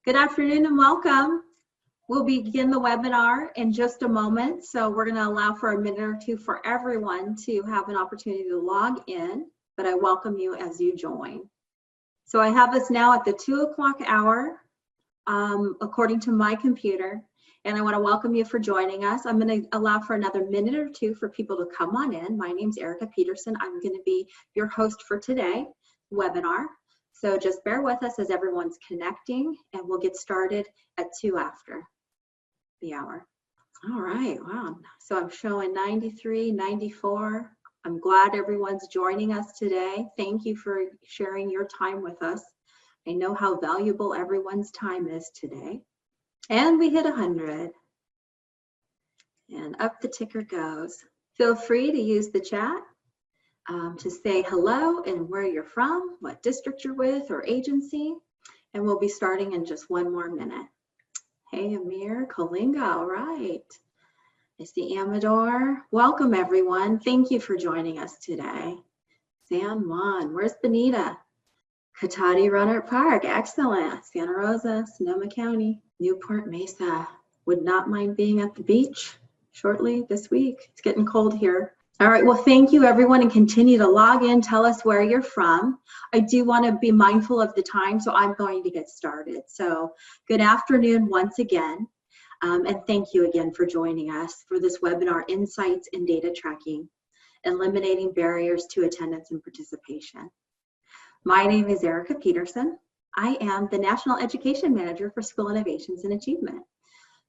Good afternoon and welcome. We'll begin the webinar in just a moment. So we're going to allow for a minute or two for everyone to have an opportunity to log in, but I welcome you as you join. So I have us now at the 2 o'clock hour, according to my computer, and I want to welcome you for joining us. I'm going to allow for another minute or two for people to come on in. My name's Erica Peterson. I'm going to be your host for today's webinar. So just bear with us as everyone's connecting, and we'll get started at 2 after the hour. All right, wow. So I'm showing 93, 94. I'm glad everyone's joining us today. Thank you for sharing your time with us. I know how valuable everyone's time is today. And we hit 100. And up the ticker goes. Feel free to use the chat to say hello and where you're from, what district you're with or agency. And we'll be starting in just one more minute. Hey, Amir, Kalinga, all right. I see Amador. Welcome, everyone. Thank you for joining us today. San Juan, where's Benita? Katati Runner Park, excellent. Santa Rosa, Sonoma County, Newport Mesa. Would not mind being at the beach shortly this week. It's getting cold here. All right, well, thank you everyone, and continue to log in, tell us where you're from. I do want to be mindful of the time, so I'm going to get started. So good afternoon once again, and thank you again for joining us for this webinar, Insights in Data Tracking, Eliminating Barriers to Attendance and Participation. My name is Erica Peterson. I am the National Education Manager for School Innovations and Achievement.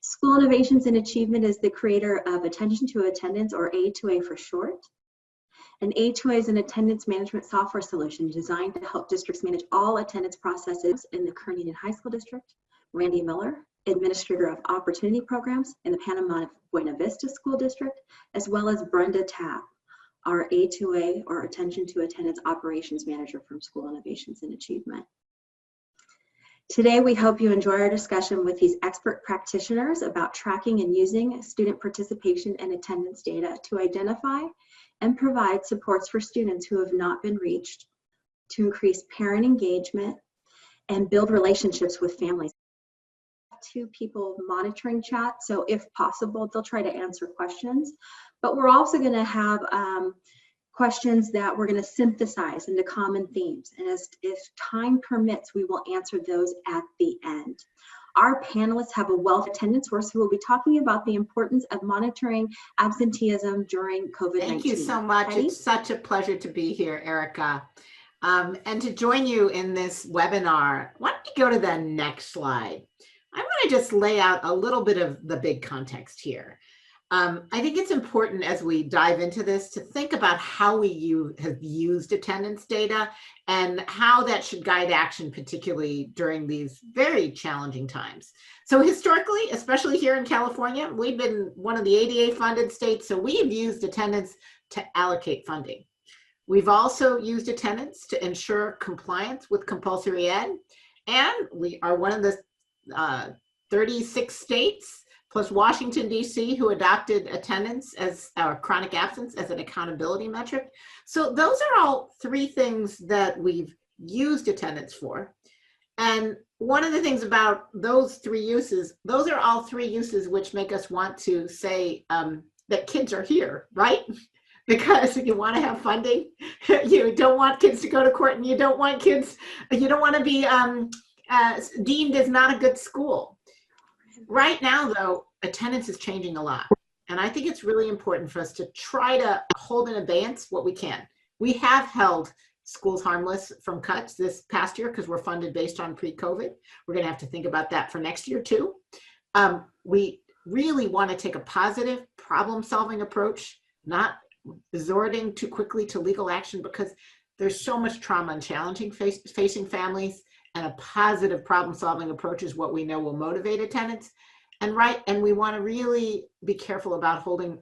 School Innovations and Achievement is the creator of Attention to Attendance, or A2A for short. And A2A is an attendance management software solution designed to help districts manage all attendance processes in the Kearney High School District. Randy Miller, Administrator of Opportunity Programs in the Panama Buena Vista School District, as well as Brenda Tapp, our A2A, or Attention to Attendance Operations Manager from School Innovations and Achievement. Today, we hope you enjoy our discussion with these expert practitioners about tracking and using student participation and attendance data to identify and provide supports for students who have not been reached, to increase parent engagement and build relationships with families. 2 people monitoring chat, so if possible, they'll try to answer questions. But we're also going to have questions that we're going to synthesize into common themes. And if time permits, we will answer those at the end. Our panelists have a wealth of attendance source who will be talking about the importance of monitoring absenteeism during COVID-19. Thank you so much. Hedy? It's such a pleasure to be here, Erica. And to join you in this webinar, why don't you go to the next slide? I want to just lay out a little bit of the big context here. I think it's important as we dive into this to think about how we have used attendance data and how that should guide action, particularly during these very challenging times. So historically, especially here in California, we've been one of the ADA funded states, so we've used attendance to allocate funding. We've also used attendance to ensure compliance with compulsory ed, and we are one of the 36 states plus Washington, D.C., who adopted attendance as our chronic absence as an accountability metric. So those are all 3 things that we've used attendance for. And one of the things about those 3 uses, those are all 3 uses which make us want to say that kids are here, right? Because you want to have funding, you don't want kids to go to court, and you don't want to be deemed as not a good school. Right now, though, attendance is changing a lot. And I think it's really important for us to try to hold in abeyance what we can. We have held schools harmless from cuts this past year because we're funded based on pre-COVID. We're going to have to think about that for next year, too. We really want to take a positive problem-solving approach, not resorting too quickly to legal action, because there's so much trauma and challenging facing families. And a positive problem-solving approach is what we know will motivate attendance. And we want to really be careful about holding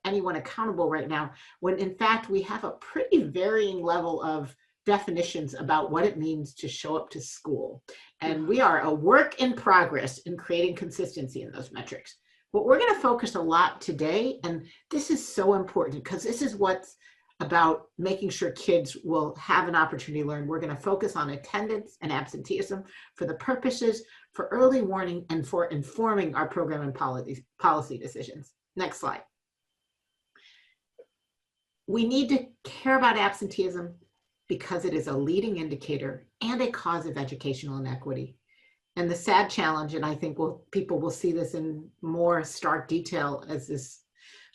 anyone accountable right now, when in fact we have a pretty varying level of definitions about what it means to show up to school. And we are a work in progress in creating consistency in those metrics. But we're going to focus a lot today, and this is so important because this is what's about making sure kids will have an opportunity to learn. We're going to focus on attendance and absenteeism for the purposes for early warning and for informing our program and policy decisions. Next slide. We need to care about absenteeism because it is a leading indicator and a cause of educational inequity. And the sad challenge, and I think people will see this in more stark detail as this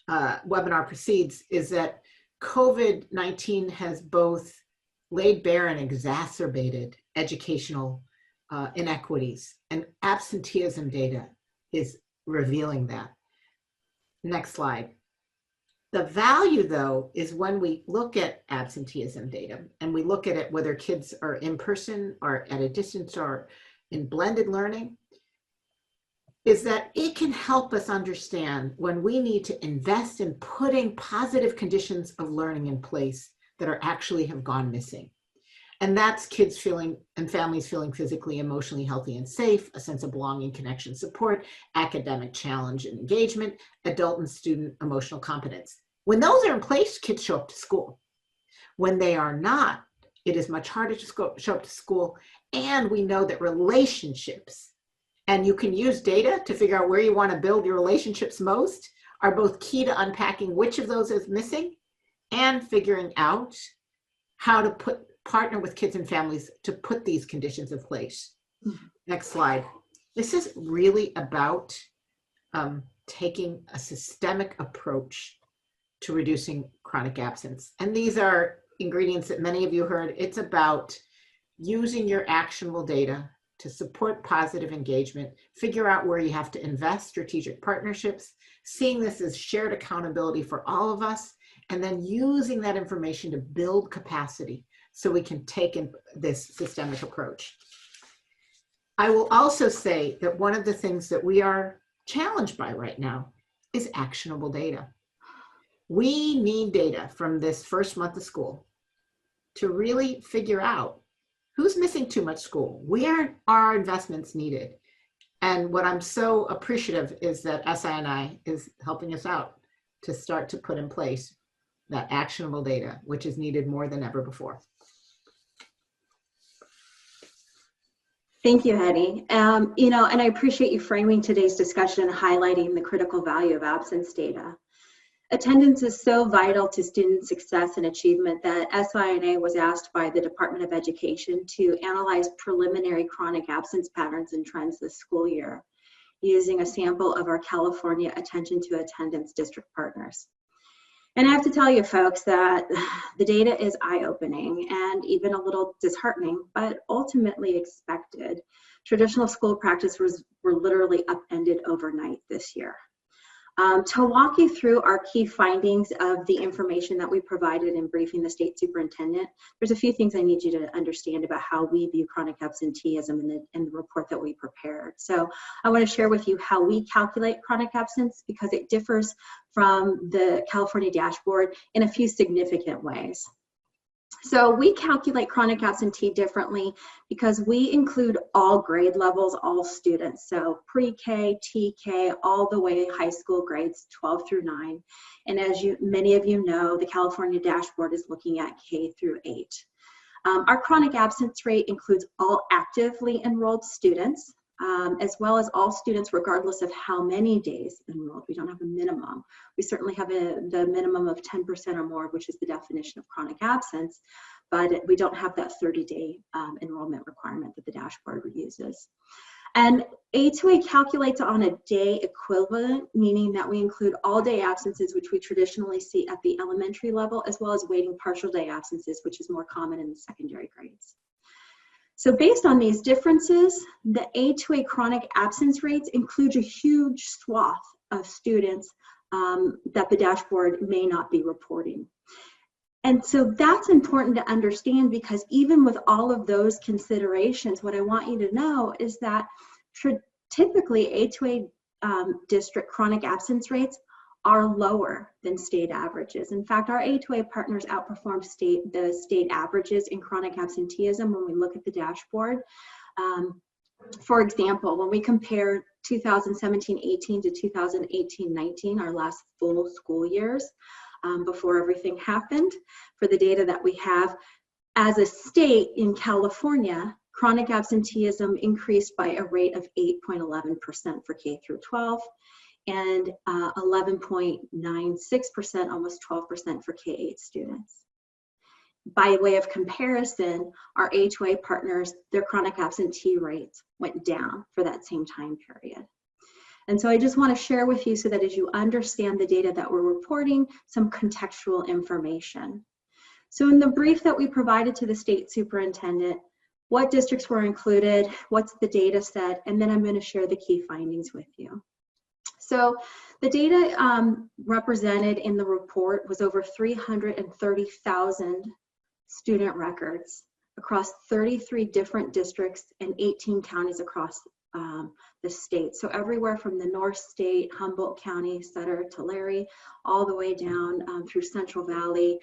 webinar proceeds, is that COVID-19 has both laid bare and exacerbated educational inequities, and absenteeism data is revealing that. Next slide. The value, though, is when we look at absenteeism data and we look at it whether kids are in person or at a distance or in blended learning, is that it can help us understand when we need to invest in putting positive conditions of learning in place that are actually have gone missing. And that's kids feeling and families feeling physically, emotionally healthy and safe, a sense of belonging, connection, support, academic challenge and engagement, adult and student emotional competence. When those are in place, kids show up to school. When they are not, it is much harder to show up to school. And we know that relationships, and you can use data to figure out where you want to build your relationships most, are both key to unpacking which of those is missing and figuring out how to partner with kids and families to put these conditions in place. Next slide. This is really about taking a systemic approach to reducing chronic absence. And these are ingredients that many of you heard. It's about using your actionable data to support positive engagement, figure out where you have to invest strategic partnerships, seeing this as shared accountability for all of us, and then using that information to build capacity so we can take in this systemic approach. I will also say that one of the things that we are challenged by right now is actionable data. We need data from this first month of school to really figure out who's missing too much school, where are investments needed. And what I'm so appreciative is that SINI is helping us out to start to put in place that actionable data, which is needed more than ever before. Thank you, Hedy. And I appreciate you framing today's discussion and highlighting the critical value of absence data. Attendance is so vital to student success and achievement that SINA was asked by the Department of Education to analyze preliminary chronic absence patterns and trends this school year, using a sample of our California Attention to Attendance district partners. And I have to tell you, folks, that the data is eye-opening and even a little disheartening, but ultimately expected. Traditional school practice were literally upended overnight this year. To walk you through our key findings of the information that we provided in briefing the state superintendent, there's a few things I need you to understand about how we view chronic absenteeism in the report that we prepared. So I want to share with you how we calculate chronic absence because it differs from the California dashboard in a few significant ways. So we calculate chronic absentee differently because we include all grade levels, all students. So pre-K, TK, all the way high school grades 12 through 9. And as many of you know, the California dashboard is looking at K through 8. Our chronic absence rate includes all actively enrolled students, as well as all students regardless of how many days enrolled. We don't have a minimum. We certainly have the minimum of 10% or more, which is the definition of chronic absence, but we don't have that 30-day enrollment requirement that the dashboard uses. And A2A calculates on a day equivalent, meaning that we include all day absences, which we traditionally see at the elementary level, as well as weighting partial day absences, which is more common in the secondary grades. So based on these differences, the A2A chronic absence rates include a huge swath of students that the dashboard may not be reporting. And so that's important to understand because even with all of those considerations, what I want you to know is that typically A2A district chronic absence rates are lower than state averages. In fact, our A2A partners outperform the state averages in chronic absenteeism when we look at the dashboard. For example, when we compare 2017-18 to 2018-19, our last full school years, before everything happened. For the data that we have, as a state in California, chronic absenteeism increased by a rate of 8.11% for K through 12 and 11.96%, almost 12% for K-8 students. By way of comparison, our HOA partners, their chronic absentee rates went down for that same time period. And so I just want to share with you so that as you understand the data that we're reporting, some contextual information. So in the brief that we provided to the state superintendent, what districts were included, what's the data set, and then I'm going to share the key findings with you. So the data represented in the report was over 330,000 student records across 33 different districts and 18 counties across the state. So everywhere from the North State, Humboldt County, Sutter, Tulare, all the way down through Central Valley,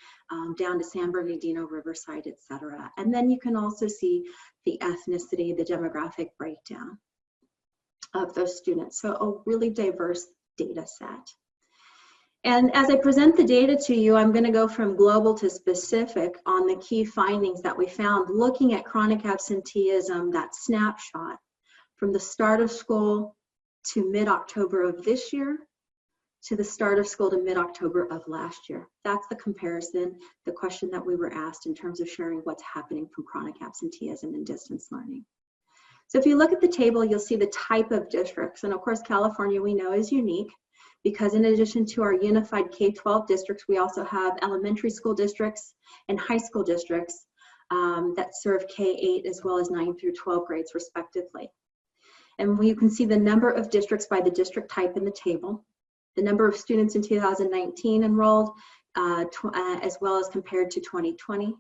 down to San Bernardino, Riverside, etc. And then you can also see the ethnicity, the demographic breakdown of those students. So a really diverse data set. And as I present the data to you, I'm going to go from global to specific on the key findings that we found looking at chronic absenteeism, that snapshot from the start of school to mid-October of this year to the start of school to mid-October of last year. That's the comparison, the question that we were asked in terms of sharing what's happening from chronic absenteeism and distance learning. So if you look at the table, you'll see the type of districts. And of course, California we know is unique because in addition to our unified K-12 districts, we also have elementary school districts and high school districts that serve K-8 as well as 9 through 12 grades respectively. And you can see the number of districts by the district type in the table, the number of students in 2019 enrolled, as well as compared to 2020.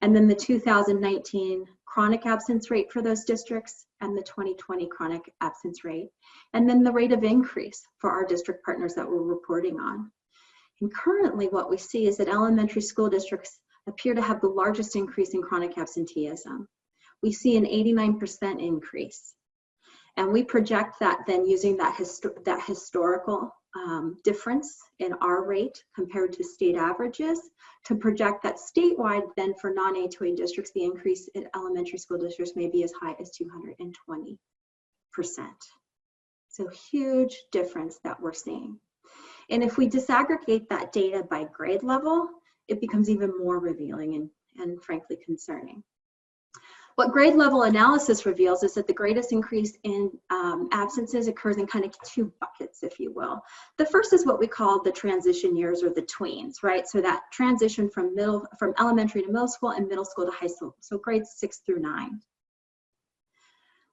And then the 2019 chronic absence rate for those districts and the 2020 chronic absence rate. And then the rate of increase for our district partners that we're reporting on. And currently what we see is that elementary school districts appear to have the largest increase in chronic absenteeism. We see an 89% increase. And we project that then using that historical difference in our rate compared to state averages to project that statewide then for non-HOA districts, the increase in elementary school districts may be as high as 220%. So huge difference that we're seeing. And if we disaggregate that data by grade level, it becomes even more revealing and frankly concerning. What grade level analysis reveals is that the greatest increase in absences occurs in kind of two buckets, if you will. The first is what we call the transition years or the tweens, right? So that transition from elementary to middle school and middle school to high school, so grades 6 through 9.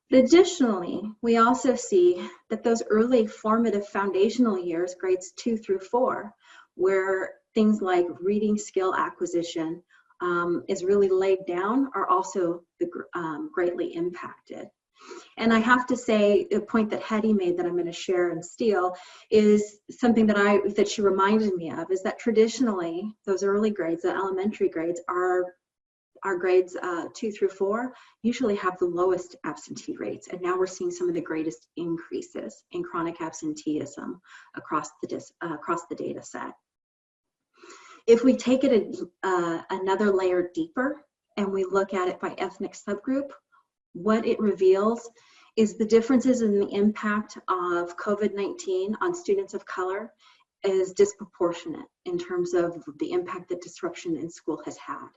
But additionally, we also see that those early formative foundational years, grades 2 through 4, where things like reading skill acquisition is really laid down are also greatly impacted. And I have to say, a point that Hedy made that I'm going to share and steal is something that she reminded me of, is that traditionally those early grades, the elementary grades, our grades 2 through 4 usually have the lowest absentee rates, and now we're seeing some of the greatest increases in chronic absenteeism across the data set. If we take it another layer deeper and we look at it by ethnic subgroup, what it reveals is the differences in the impact of COVID-19 on students of color is disproportionate in terms of the impact that disruption in school has had.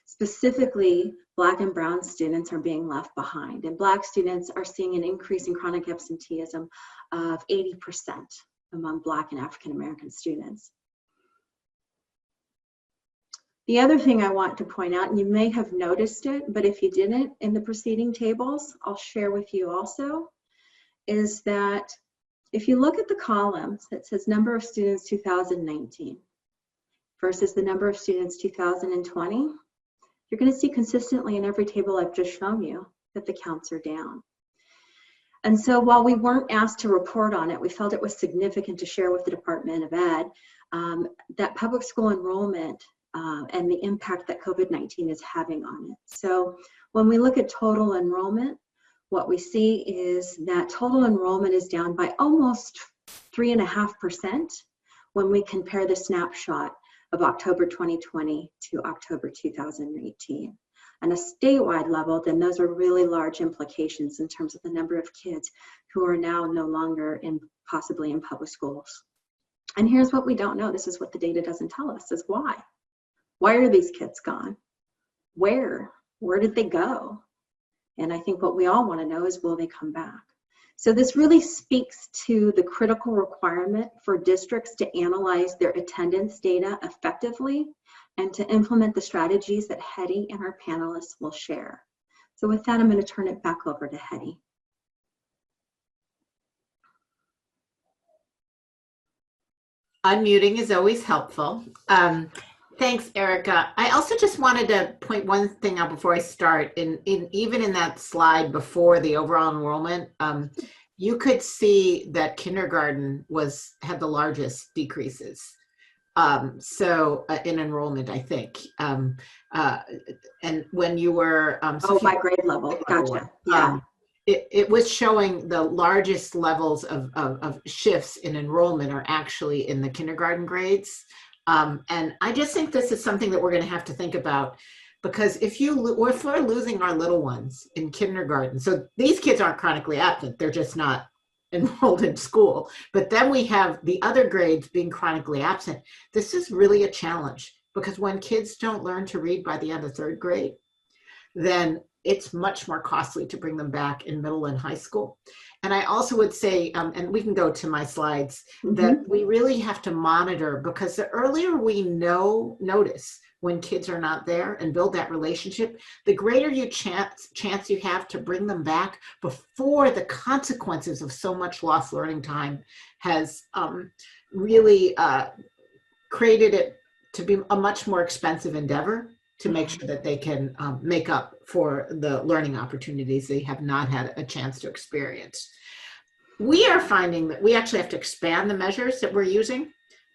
Specifically, Black and Brown students are being left behind, and Black students are seeing an increase in chronic absenteeism of 80% among Black and African American students. The other thing I want to point out, and you may have noticed it, but if you didn't in the preceding tables, I'll share with you also, is that if you look at the columns that says number of students 2019 versus the number of students 2020, you're going to see consistently in every table I've just shown you that the counts are down. And so while we weren't asked to report on it, we felt it was significant to share with the Department of Ed that public school enrollment and the impact that COVID-19 is having on it. So when we look at total enrollment, what we see is that total enrollment is down by almost 3.5%, when we compare the snapshot of October 2020 to October 2018. On a statewide level, then those are really large implications in terms of the number of kids who are now no longer possibly in public schools. And here's what we don't know. This is what the data doesn't tell us, is why. Why are these kids gone? Where? Where did they go? And I think what we all want to know is, will they come back? So this really speaks to the critical requirement for districts to analyze their attendance data effectively and to implement the strategies that Hedy and her panelists will share. So with that, I'm going to turn it back over to Hedy. Unmuting is always helpful. Thanks, Erica. I also just wanted to point one thing out before I start. Even in that slide before the overall enrollment, you could see that kindergarten had the largest decreases. In enrollment, I think. And when you were by grade level, gotcha. Yeah. It was showing the largest levels of shifts in enrollment are actually in the kindergarten grades. And I just think this is something that we're going to have to think about, because if we're losing our little ones in kindergarten, so these kids aren't chronically absent, they're just not enrolled in school, but then we have the other grades being chronically absent. This is really a challenge, because when kids don't learn to read by the end of third grade, then it's much more costly to bring them back in middle and high school. And I also would say, and we can go to my slides, that we really have to monitor, because the earlier we notice when kids are not there and build that relationship, the greater chance you have to bring them back before the consequences of so much lost learning time has really created it to be a much more expensive endeavor to make sure that they can make up for the learning opportunities they have not had a chance to experience. We are finding that we actually have to expand the measures that we're using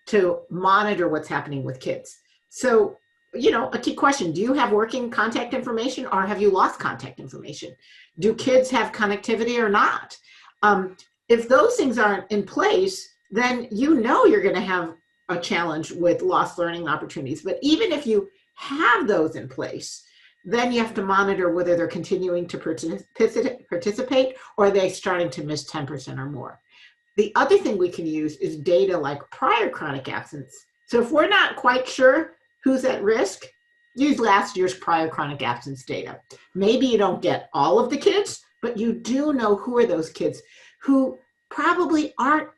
to monitor what's happening with kids. So, a key question, do you have working contact information, or have you lost contact information? Do kids have connectivity or not? If those things aren't in place, then you're going to have a challenge with lost learning opportunities. But even if you have those in place, then you have to monitor whether they're continuing to participate, or are they starting to miss 10% or more. The other thing we can use is data like prior chronic absence. So if we're not quite sure who's at risk, use last year's prior chronic absence data. Maybe you don't get all of the kids, but you do know who are those kids who probably aren't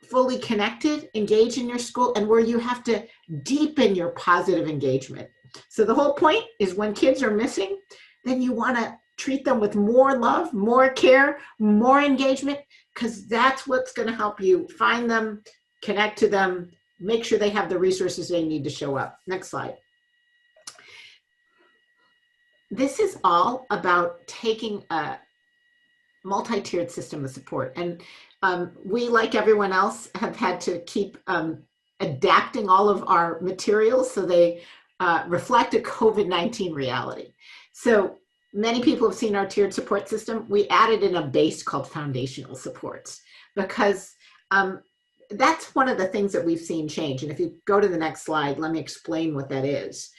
fully connected, engaged in your school, and where you have to deepen your positive engagement. So the whole point is, when kids are missing, then you want to treat them with more love, more care, more engagement, because that's what's going to help you find them, connect to them, make sure they have the resources they need to show up. Next slide. This is all about taking a multi-tiered system of support. And we, like everyone else, have had to keep adapting all of our materials so they reflect a COVID-19 reality. So many people have seen our tiered support system. We added in a base called foundational supports, because that's one of the things that we've seen change. And if you go to the next slide, let me explain what that is.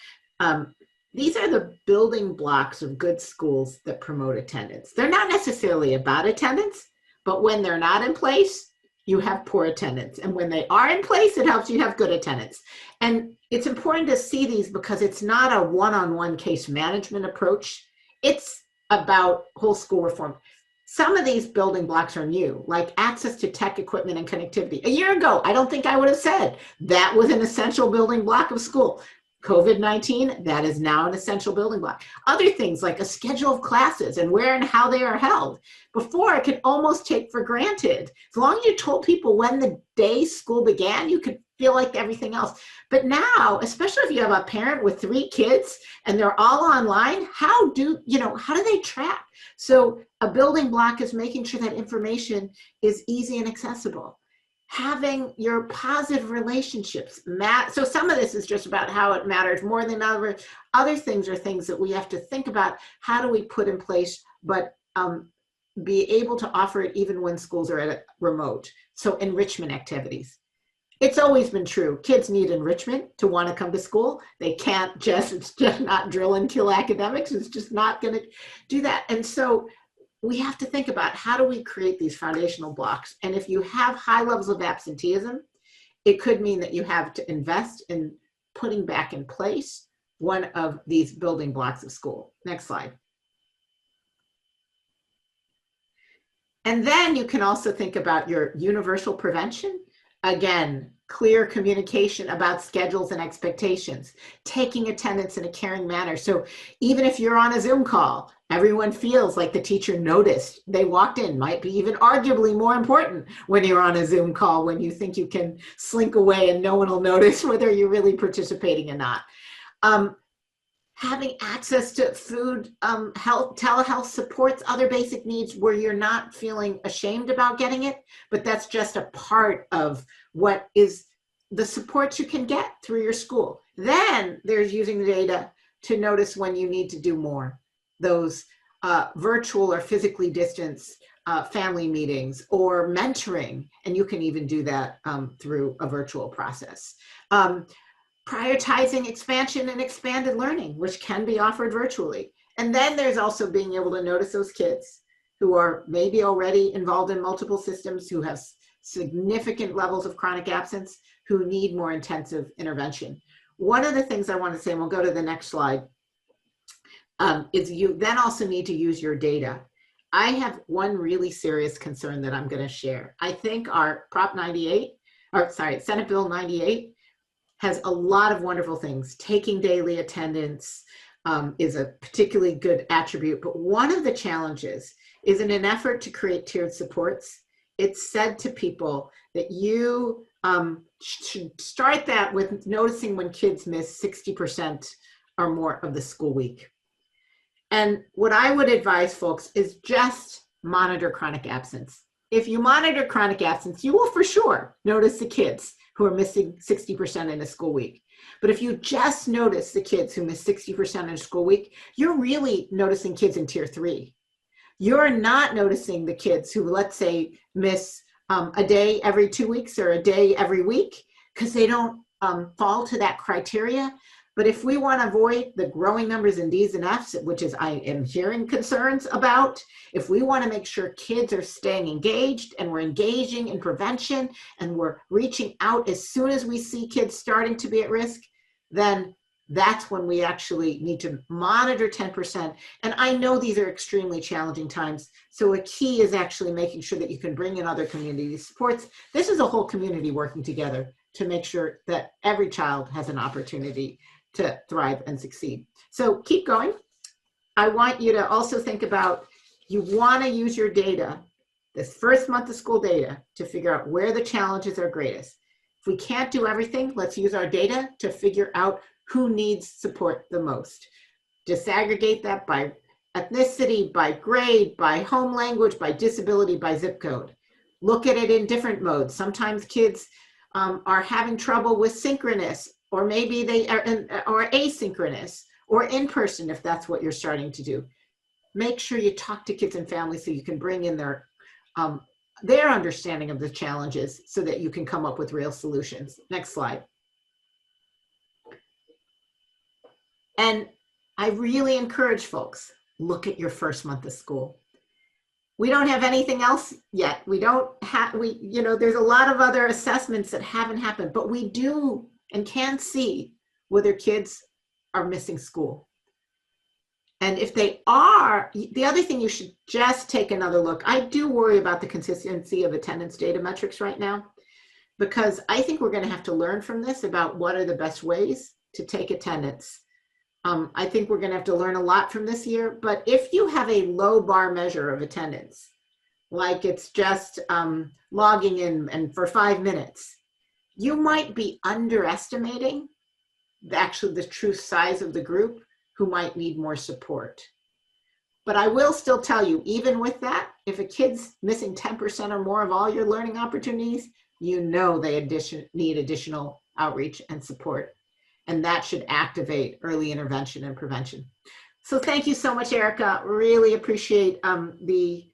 These are the building blocks of good schools that promote attendance. They're not necessarily about attendance, but when they're not in place, you have poor attendance. And when they are in place, it helps you have good attendance. And it's important to see these, because it's not a one-on-one case management approach. It's about whole school reform. Some of these building blocks are new, like access to tech equipment and connectivity. A year ago, I don't think I would have said that was an essential building block of school. COVID-19, that is now an essential building block. Other things like a schedule of classes and where and how they are held. Before, it could almost take for granted. As long as you told people when the day school began, you could feel like everything else. But now, especially if you have a parent with 3 kids and they're all online, how do they track? So a building block is making sure that information is easy and accessible. Having your positive relationships so some of this is just about how it matters more than other things are things that we have to think about. How do we put in place, but be able to offer it even when schools are at remote? So enrichment activities. it's always been true. Kids need enrichment to want to come to school. They can't just, it's just not drill and kill academics. It's just not going to do that. And so we have to think about, how do we create these foundational blocks? And if you have high levels of absenteeism, it could mean that you have to invest in putting back in place one of these building blocks of school. Next slide. And then you can also think about your universal prevention. Again, clear communication about schedules and expectations, taking attendance in a caring manner. So even if you're on a Zoom call, everyone feels like the teacher noticed they walked in. Might be even arguably more important when you're on a Zoom call, when you think you can slink away and no one will notice whether you're really participating or not. Having access to food, health, telehealth supports, other basic needs where you're not feeling ashamed about getting it, but that's just a part of what is the support you can get through your school. Then there's using the data to notice when you need to do more. Those virtual or physically distanced family meetings or mentoring, and you can even do that through a virtual process. Prioritizing expansion and expanded learning, which can be offered virtually. And then there's also being able to notice those kids who are maybe already involved in multiple systems, who have significant levels of chronic absence, who need more intensive intervention. One of the things I want to say, and we'll go to the next slide, is you then also need to use your data. I have one really serious concern that I'm going to share. I think our Senate Bill 98 has a lot of wonderful things. Taking daily attendance is a particularly good attribute, but one of the challenges is, in an effort to create tiered supports, it's said to people that you should start that with noticing when kids miss 60% or more of the school week. And what I would advise folks is just monitor chronic absence. If you monitor chronic absence, you will for sure notice the kids who are missing 60% in a school week. But if you just notice the kids who miss 60% in a school week, you're really noticing kids in tier 3. You're not noticing the kids who, let's say, miss a day every 2 weeks or a day every week, because they don't fall to that criteria. But if we want to avoid the growing numbers in Ds and Fs, which is I am hearing concerns about, if we want to make sure kids are staying engaged and we're engaging in prevention and we're reaching out as soon as we see kids starting to be at risk, then that's when we actually need to monitor 10%. And I know these are extremely challenging times. So a key is actually making sure that you can bring in other community supports. This is a whole community working together to make sure that every child has an opportunity to thrive and succeed. So keep going. I want you to also think about, you want to use your data, this first month of school data, to figure out where the challenges are greatest. If we can't do everything, let's use our data to figure out who needs support the most. Disaggregate that by ethnicity, by grade, by home language, by disability, by zip code. Look at it in different modes. Sometimes kids are having trouble with synchronous, or maybe they are or asynchronous, or in person if that's what you're starting to do. Make sure you talk to kids and families so you can bring in their understanding of the challenges so that you can come up with real solutions. Next slide. And I really encourage folks, look at your first month of school. We don't have anything else yet. We don't have, there's a lot of other assessments that haven't happened, but we do and can see whether kids are missing school. And if they are, the other thing, you should just take another look. I do worry about the consistency of attendance data metrics right now, because I think we're going to have to learn from this about what are the best ways to take attendance. I think we're going to have to learn a lot from this year, but if you have a low bar measure of attendance, like it's just logging in and for 5 minutes, you might be underestimating the true size of the group who might need more support. But I will still tell you, even with that, if a kid's missing 10% or more of all your learning opportunities, you know they need additional outreach and support. And that should activate early intervention and prevention. So thank you so much, Erica. Really appreciate the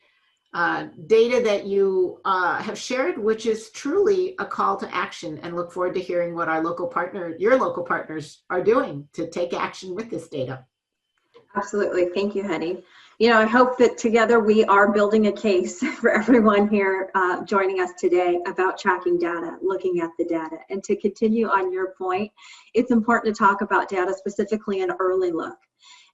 data that you have shared, which is truly a call to action, and look forward to hearing what our local partner, your local partners, are doing to take action with this data. Absolutely. Thank you, Hedy. You know, I hope that together we are building a case for everyone here joining us today about tracking data, looking at the data. And to continue on your point, it's important to talk about data, specifically an early look,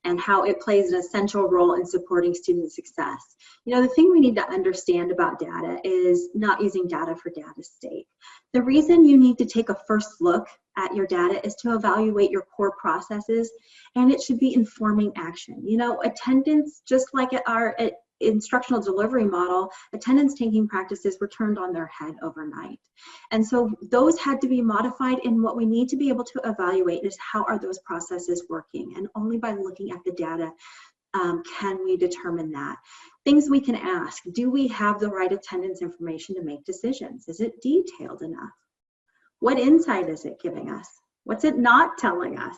and how it plays an essential role in supporting student success. You know, the thing we need to understand about data is not using data for data's sake. The reason you need to take a first look at your data is to evaluate your core processes, and it should be informing action. You know, attendance, just like at our instructional delivery model, attendance taking practices were turned on their head overnight. And so those had to be modified, and what we need to be able to evaluate is how are those processes working, and only by looking at the data can we determine that. Things we can ask: do we have the right attendance information to make decisions? Is it detailed enough? What insight is it giving us? What's it not telling us?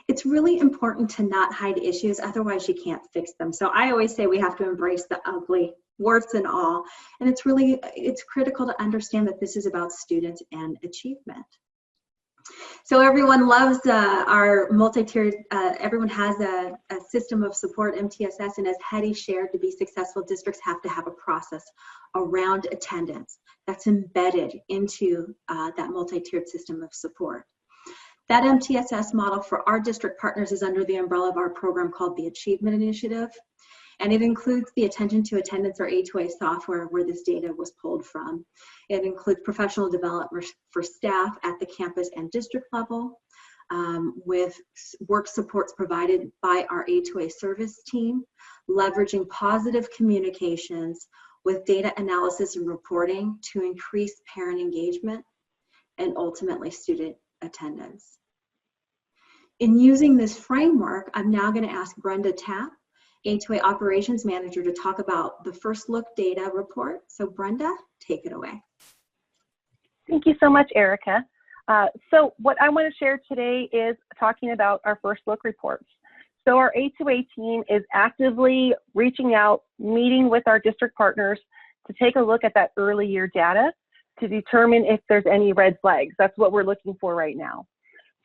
It's really important to not hide issues, otherwise you can't fix them. So I always say we have to embrace the ugly, warts and all. And it's critical to understand that this is about students and achievement. So everyone loves our multi-tiered, everyone has a system of support, MTSS, and as Hedy shared, to be successful, districts have to have a process around attendance that's embedded into that multi-tiered system of support. That MTSS model for our district partners is under the umbrella of our program called the Achievement Initiative, and it includes the attention to attendance, or A2A software, where this data was pulled from. It includes professional development for staff at the campus and district level, with work supports provided by our A2A service team, leveraging positive communications with data analysis and reporting to increase parent engagement and ultimately student attendance. In using this framework, I'm now going to ask Brenda Tapp, A2A Operations Manager, to talk about the First Look Data Report. So Brenda, take it away. Thank you so much, Erica. So what I want to share today is talking about our First Look reports. So our A2A team is actively reaching out, meeting with our district partners to take a look at that early year data to determine if there's any red flags. That's what we're looking for right now.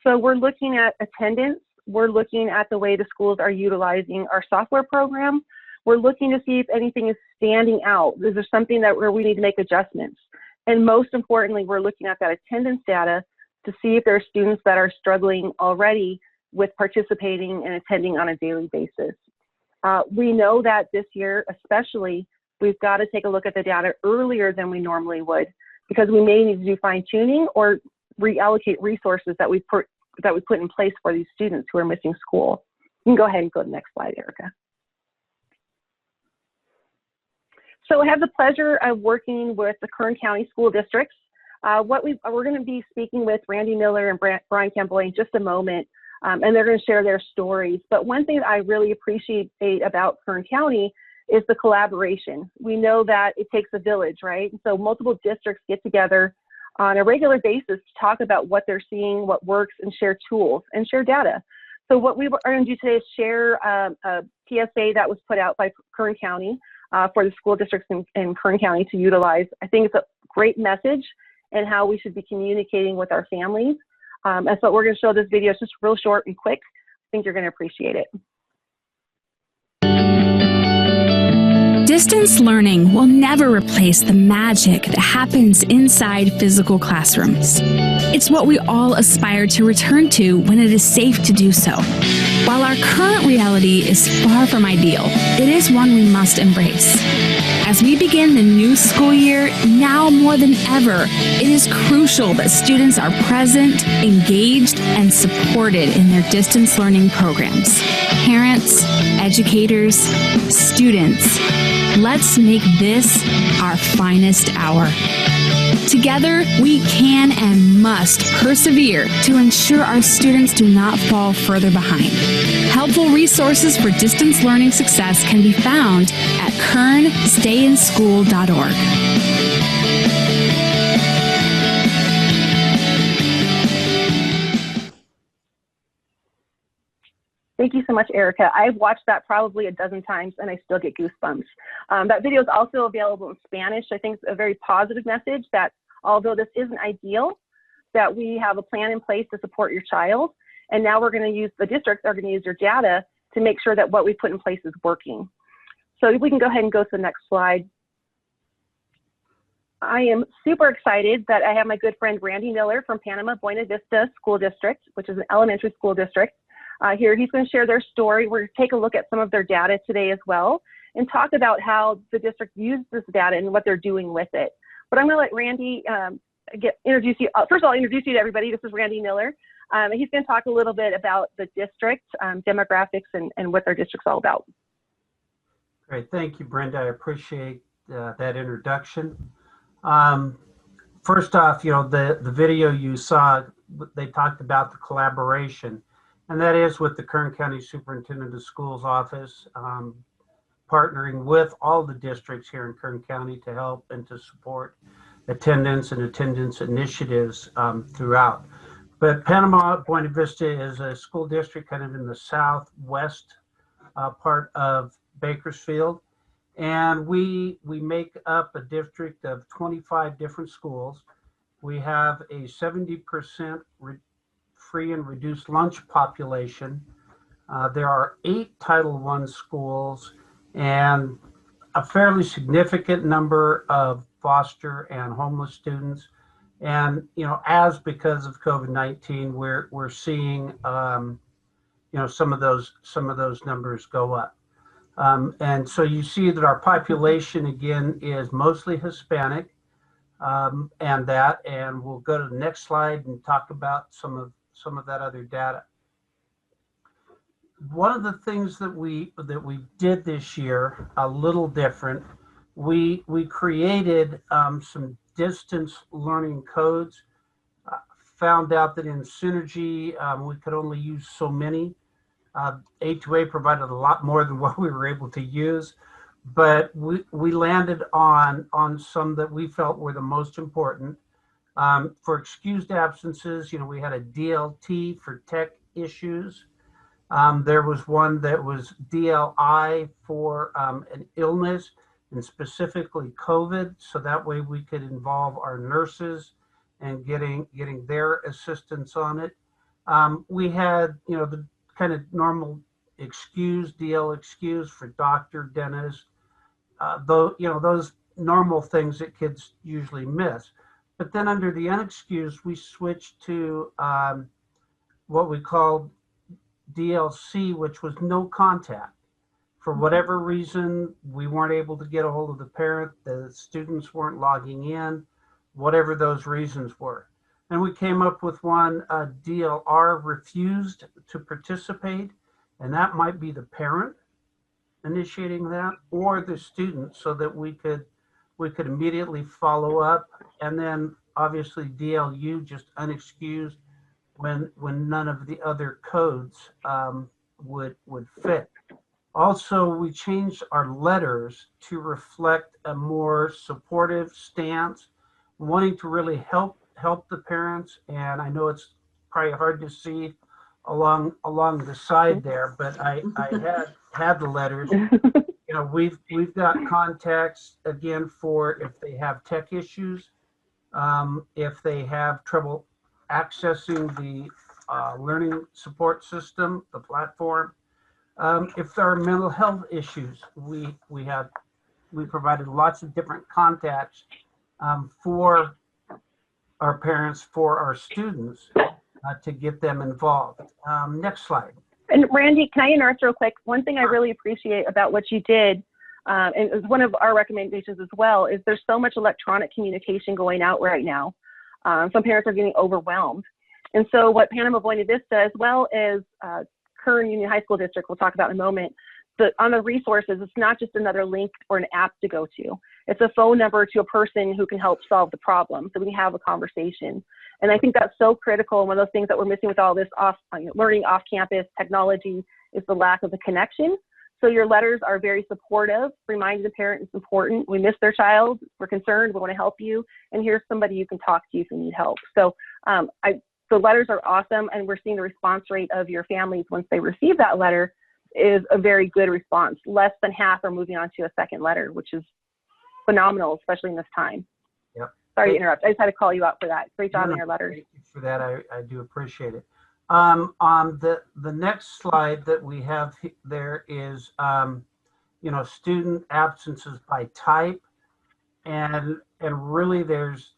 So we're looking at attendance. We're looking at the way the schools are utilizing our software program. We're looking to see if anything is standing out. Is there something where we need to make adjustments? And most importantly, we're looking at that attendance data to see if there are students that are struggling already with participating and attending on a daily basis. We know that this year, especially, we've got to take a look at the data earlier than we normally would, because we may need to do fine tuning or reallocate resources that we put in place for these students who are missing school. You can go ahead and go to the next slide, Erica. So I have the pleasure of working with the Kern County school districts. We're going to be speaking with Randy Miller and Brian Campbell in just a moment, and they're going to share their stories. But one thing that I really appreciate about Kern County is the collaboration. We know that it takes a village, right? And so multiple districts get together on a regular basis to talk about what they're seeing, what works, and share tools and share data. So what we are going to do today is share a PSA that was put out by Kern County for the school districts in Kern County to utilize. I think it's a great message and how we should be communicating with our families. And so we're going to show this video. It's just real short and quick. I think you're going to appreciate it. Distance learning will never replace the magic that happens inside physical classrooms. It's what we all aspire to return to when it is safe to do so. While our current reality is far from ideal, it is one we must embrace. As we begin the new school year, now more than ever, it is crucial that students are present, engaged, and supported in their distance learning programs. Parents, educators, students, let's make this our finest hour. Together, we can and must persevere to ensure our students do not fall further behind. Helpful resources for distance learning success can be found at kernstayinschool.org. Thank you so much, Erica. I've watched that probably a dozen times and I still get goosebumps. That video is also available in Spanish. I think it's a very positive message that although this isn't ideal, that we have a plan in place to support your child. And now we're going to use, the districts are going to use your data to make sure that what we put in place is working. So if we can go ahead and go to the next slide. I am super excited that I have my good friend Randy Miller from Panama Buena Vista School District, which is an elementary school district. Here, he's going to share their story. We're going to take a look at some of their data today as well and talk about how the district used this data and what they're doing with it. But I'm going to let Randy introduce you. First of all, I'll introduce you to everybody. This is Randy Miller. He's going to talk a little bit about the district, demographics, and what their district's all about. Great. Thank you, Brenda. I appreciate that introduction. First off, the video you saw, they talked about the collaboration, and that is with the Kern County Superintendent of Schools office, partnering with all the districts here in Kern County to help and to support attendance and attendance initiatives throughout. But Panama Buena Vista is a school district kind of in the southwest part of Bakersfield. And we make up a district of 25 different schools. We have a 70% free and reduced lunch population. There are 8 Title I schools and a fairly significant number of foster and homeless students. And as because of COVID-19, we're seeing some of those numbers go up. And so you see that our population again is mostly Hispanic, and we'll go to the next slide and talk about some of that other data. One of the things that we did this year, a little different, we created some distance learning codes. Found out that in Synergy we could only use so many. A2A provided a lot more than what we were able to use, but we landed on some that we felt were the most important. For excused absences, we had a DLT for tech issues. There was one that was DLI for an illness, and specifically COVID, so that way we could involve our nurses and getting their assistance on it. We had, the kind of normal excuse, DL excuse for doctor, dentist, those normal things that kids usually miss. But then under the unexcused, we switched to what we called DLC, which was no contact. For whatever reason, we weren't able to get a hold of the parent, the students weren't logging in, whatever those reasons were. And we came up with one, DLR, refused to participate, and that might be the parent initiating that or the student, so that we could immediately follow up. And then obviously DLU, just unexcused, when none of the other codes would fit. Also, we changed our letters to reflect a more supportive stance, wanting to really help the parents. And I know it's probably hard to see along the side there, but I had the letters. We've got contacts again for if they have tech issues, if they have trouble accessing the learning support system, the platform. If there are mental health issues, we provided lots of different contacts for our parents, for our students, to get them involved. Next slide. And Randy, can I interrupt real quick? One thing I really appreciate about what you did, and it was one of our recommendations as well, is there's so much electronic communication going out right now. Some parents are getting overwhelmed. And so what Panama Buena Vista, as well as Kern Union High School District, we'll talk about in a moment, on the resources, it's not just another link or an app to go to. It's a phone number to a person who can help solve the problem, so we can have a conversation. And I think that's so critical. And one of those things that we're missing with all this learning off-campus technology is the lack of the connection. So your letters are very supportive, reminding the parent it's important. We miss their child, we're concerned, we want to help you, and here's somebody you can talk to if you need help. So So letters are awesome, and we're seeing the response rate of your families once they receive that letter is a very good response. Less than half are moving on to a second letter, which is phenomenal, especially in this time. Yep. Sorry to interrupt. I just had to call you out for that. Great job in your letters. Thank you for that. I do appreciate it. On the next slide that we have there is, student absences by type, and really there's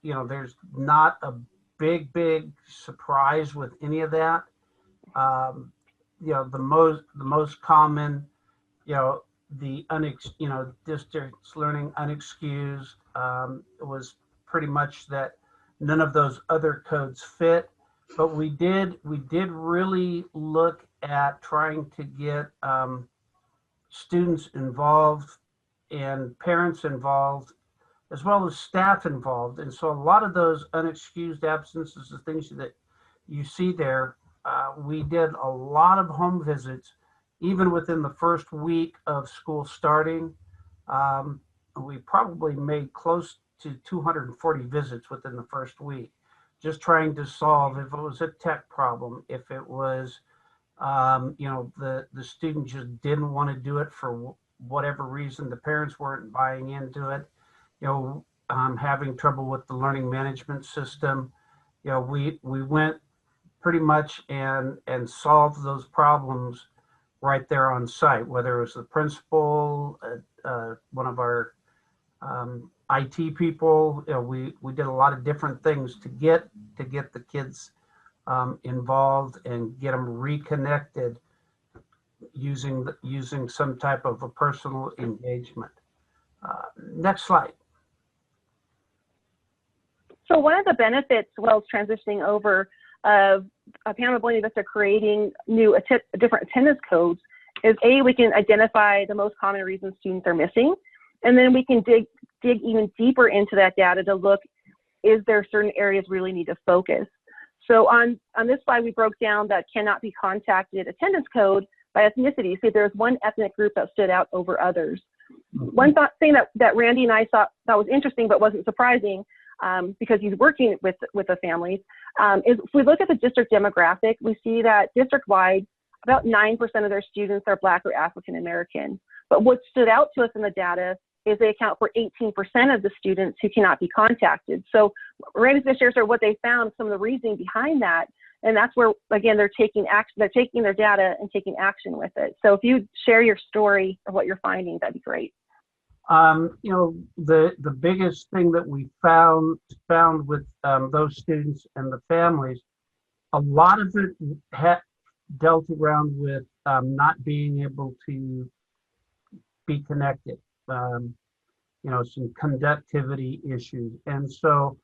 not a big surprise with any of that. The most common, the distance learning unexcused, was pretty much that none of those other codes fit. But we did really look at trying to get students involved and parents involved, as well as staff involved. And so a lot of those unexcused absences, the things that you see there, we did a lot of home visits, even within the first week of school starting. We probably made close to 240 visits within the first week, just trying to solve if it was a tech problem, if it was, the student just didn't want to do it for whatever reason, the parents weren't buying into it, having trouble with the learning management system. We went pretty much and solved those problems right there on site, whether it was the principal, one of our IT people. We did a lot of different things to get the kids involved and get them reconnected using some type of a personal engagement. Next slide. So one of the benefits, well, transitioning over of accountability that they're creating new different attendance codes is we can identify the most common reasons students are missing, and then we can dig even deeper into that data to look, is there certain areas we really need to focus? So on this slide, we broke down that cannot be contacted attendance code by ethnicity. So there's one ethnic group that stood out over others. One thing that Randy and I thought was interesting but wasn't surprising, because he's working with the families, is if we look at the district demographic, we see that district-wide, about 9% of their students are Black or African American. But what stood out to us in the data is they account for 18% of the students who cannot be contacted. So Randy's going to share sort of what they found, some of the reasoning behind that, and that's where, again, they're taking action. They're taking their data and taking action with it. So if you share your story of what you're finding, that'd be great. The biggest thing that we found with those students and the families, a lot of it dealt around with not being able to be connected, some conductivity issues. And so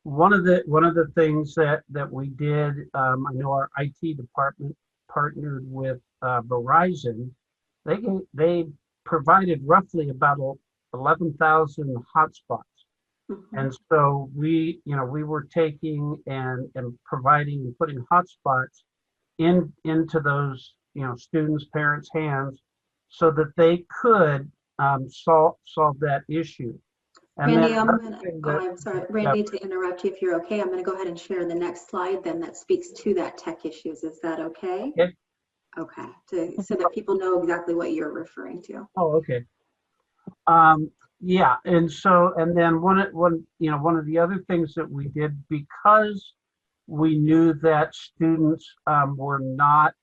one of the things that we did, I know our IT department partnered with Verizon. They provided roughly about 11,000 hotspots. And so we were taking and providing and putting hotspots into those, students' parents' hands so that they could solve that issue. And Randy, then I'm sorry, Randy, to interrupt you, if you're okay, I'm going to go ahead and share the next slide then that speaks to that tech issues. Is that okay? Okay. Okay, so that people know exactly what you're referring to. Oh, okay. Yeah, and then one of the other things that we did, because we knew that students were not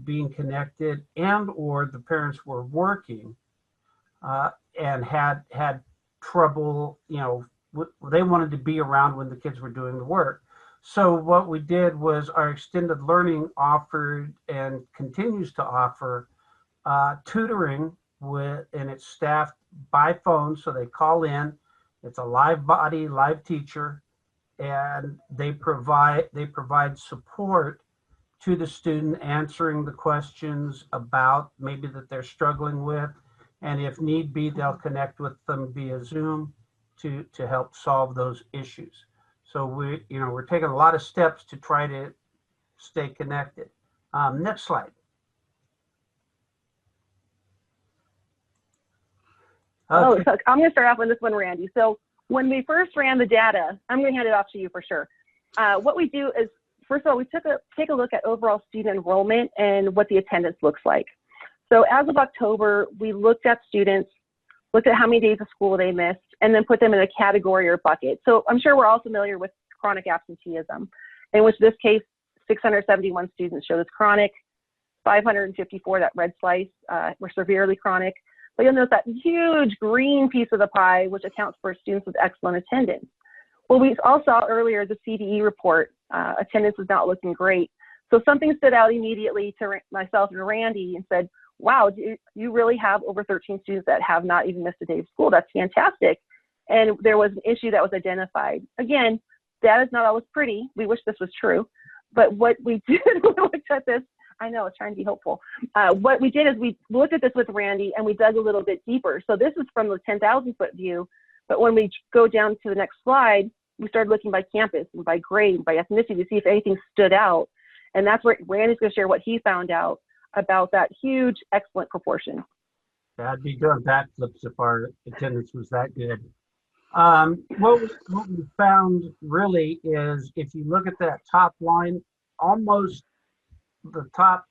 being connected, and or the parents were working and had trouble, they wanted to be around when the kids were doing the work. So what we did was our extended learning offered and continues to offer tutoring and it's staffed by phone. So they call in, it's a live body, live teacher, and they provide support to the student, answering the questions about maybe that they're struggling with. And if need be, they'll connect with them via Zoom to help solve those issues. So we're taking a lot of steps to try to stay connected. Next slide. Okay. So I'm going to start off with this one, Randy. So when we first ran the data, I'm going to hand it off to you for sure. what we do is, first of all, we take a look at overall student enrollment and what the attendance looks like. So as of October, we looked at students, looked at how many days of school they missed, and then put them in a category or bucket. So I'm sure we're all familiar with chronic absenteeism, in which this case, 671 students showed as chronic, 554, that red slice, were severely chronic. But you'll notice that huge green piece of the pie, which accounts for students with excellent attendance. Well, we all saw earlier the CDE report, attendance was not looking great. So something stood out immediately to myself and Randy and said, wow, you really have over 13 students that have not even missed a day of school. That's fantastic. And there was an issue that was identified. Again, data is not always pretty. We wish this was true. But what we did when we looked at this, I know, it's trying to be hopeful. What we did is we looked at this with Randy and we dug a little bit deeper. So this is from the 10,000 foot view. But when we go down to the next slide, we started looking by campus, and by grade, and by ethnicity to see if anything stood out. And that's where Randy's going to share what he found out about that huge, excellent proportion. I'd be doing backflips if our attendance was that good. What we found really is, if you look at that top line, almost the top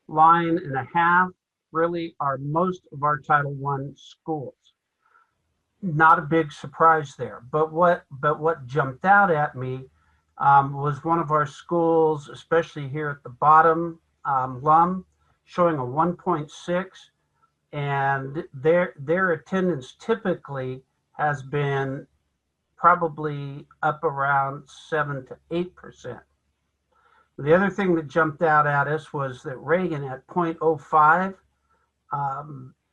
line and a half really are most of our Title I schools. Not a big surprise there, but what jumped out at me was one of our schools, especially here at the bottom, Lum, showing a 1.6, and their attendance typically has been probably up around 7 to 8%. The other thing that jumped out at us was that Reagan at 0.05,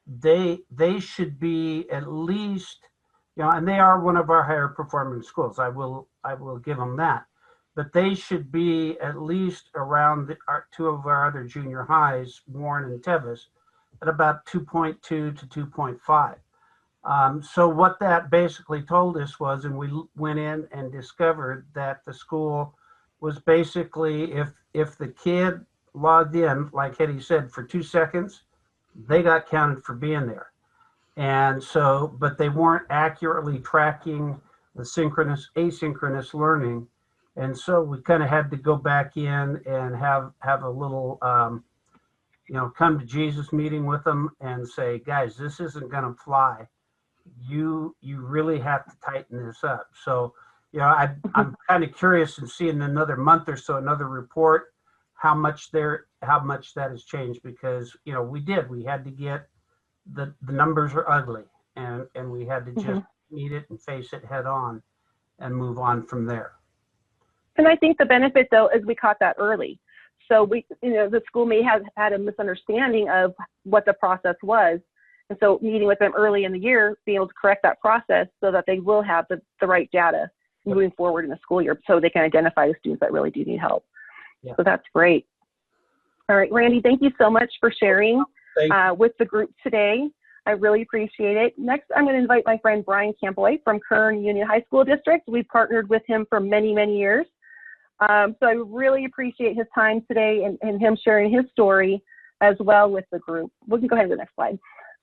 they should be at least, and they are one of our higher performing schools. I will give them that, but they should be at least around two of our other junior highs, Warren and Tevis, at about 2.2 to 2.5. So what that basically told us was, and we went in and discovered that the school was basically, if the kid logged in, like Hedy said, for 2 seconds, they got counted for being there. And so, but they weren't accurately tracking the asynchronous learning. And so we kind of had to go back in and have a little, come to Jesus meeting with them and say, guys, this isn't going to fly. You really have to tighten this up. So, I'm kind of curious in seeing another month or so, another report, how much that has changed, because, we had to get the numbers are ugly, and we had to just meet it and face it head on and move on from there. And I think the benefit, though, is we caught that early. So the school may have had a misunderstanding of what the process was. And so meeting with them early in the year, being able to correct that process so that they will have the right data moving forward in the school year, so they can identify the students that really do need help. Yeah. So that's great. All right, Randy, thank you so much for sharing with the group today. I really appreciate it. Next, I'm going to invite my friend Brian Campoy from Kern Union High School District. We've partnered with him for many, many years. So I really appreciate his time today and him sharing his story as well with the group. We can go ahead to the next slide.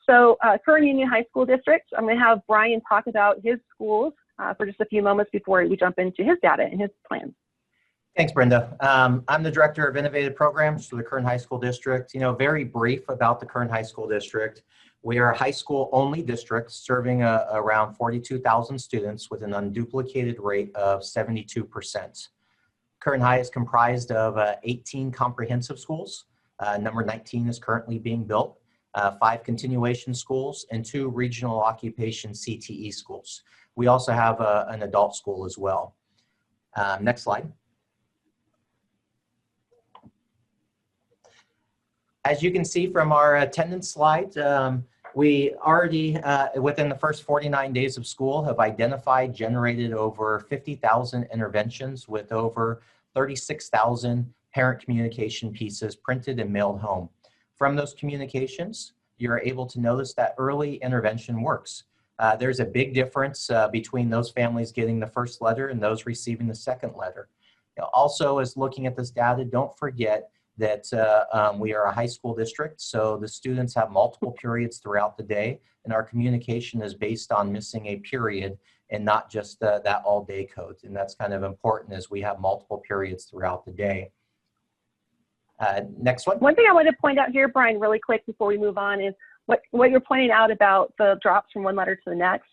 So Kern Union High School District, I'm going to have Brian talk about his schools for just a few moments before we jump into his data and his plans. Thanks, Brenda. I'm the Director of Innovative Programs for the Kern High School District. Very brief about the Kern High School District. We are a high school only district serving around 42,000 students with an unduplicated rate of 72%. Kern High is comprised of 18 comprehensive schools. Number 19 is currently being built. 5 continuation schools and 2 regional occupation CTE schools. We also have an adult school as well. Next slide. As you can see from our attendance slide, we already, within the first 49 days of school, have generated over 50,000 interventions with over 36,000 parent communication pieces printed and mailed home. From those communications, you're able to notice that early intervention works. There's a big difference between those families getting the first letter and those receiving the second letter. Also, as looking at this data, don't forget that we are a high school district, so the students have multiple periods throughout the day, and our communication is based on missing a period and not just that all day code. And that's kind of important as we have multiple periods throughout the day. Next one. One thing I want to point out here, Brian, really quick before we move on is what you're pointing out about the drops from one letter to the next.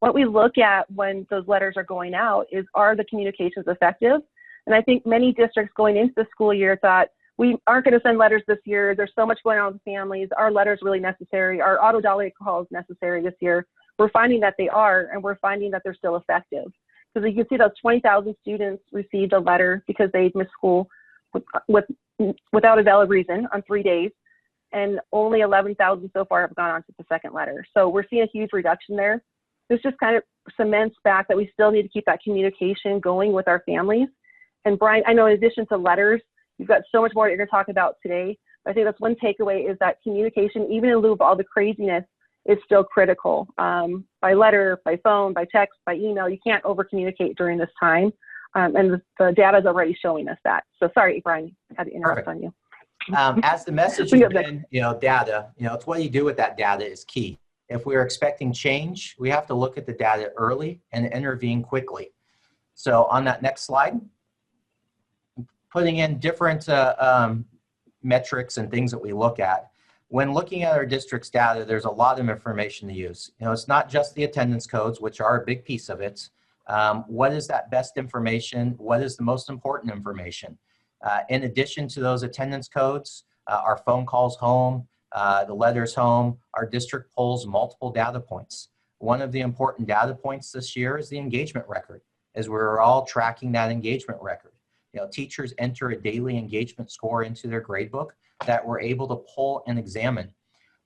What we look at when those letters are going out is, are the communications effective? And I think many districts going into the school year thought, we aren't going to send letters this year. There's so much going on with families. Are letters really necessary? Are auto delegate calls necessary this year? We're finding that they are, and we're finding that they're still effective. Because you can see those 20,000 students received a letter because they'd missed school without a valid reason on 3 days, and only 11,000 so far have gone on to the second letter. So we're seeing a huge reduction there. This just kind of cements back that we still need to keep that communication going with our families. And Brian, I know in addition to letters, you've got so much more that you're going to talk about today. But I think that's one takeaway, is that communication, even in lieu of all the craziness, is still critical. By letter, by phone, by text, by email, you can't over communicate during this time. And the data is already showing us that. So sorry, Brian, I had to interrupt on you. As the message has been, data, it's what you do with that data is key. If we're expecting change, we have to look at the data early and intervene quickly. So on that next slide, putting in different metrics and things that we look at. When looking at our district's data, there's a lot of information to use. It's not just the attendance codes, which are a big piece of it. What is that best information? What is the most important information? In addition to those attendance codes, our phone calls home, the letters home, our district pulls multiple data points. One of the important data points this year is the engagement record, as we're all tracking that engagement record. Teachers enter a daily engagement score into their gradebook that we're able to pull and examine.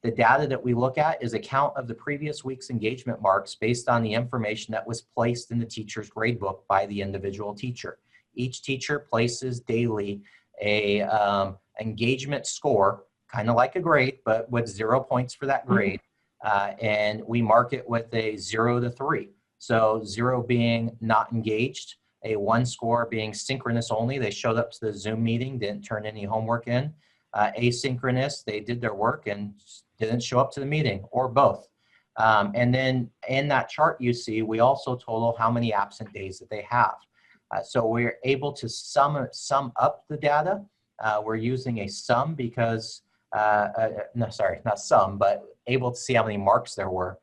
The data that we look at is a count of the previous week's engagement marks based on the information that was placed in the teacher's gradebook by the individual teacher. Each teacher places daily a engagement score, kind of like a grade, but with 0 points for that grade. And we mark it with a 0 to 3. So 0 being not engaged, a 1 score being synchronous only. They showed up to the Zoom meeting, didn't turn any homework in. Asynchronous, they did their work and didn't show up to the meeting, or both. And then in that chart you see, we also total how many absent days that they have. So we're able to sum up the data. We're using a sum because, no, sorry, not sum, but able to see how many marks there were.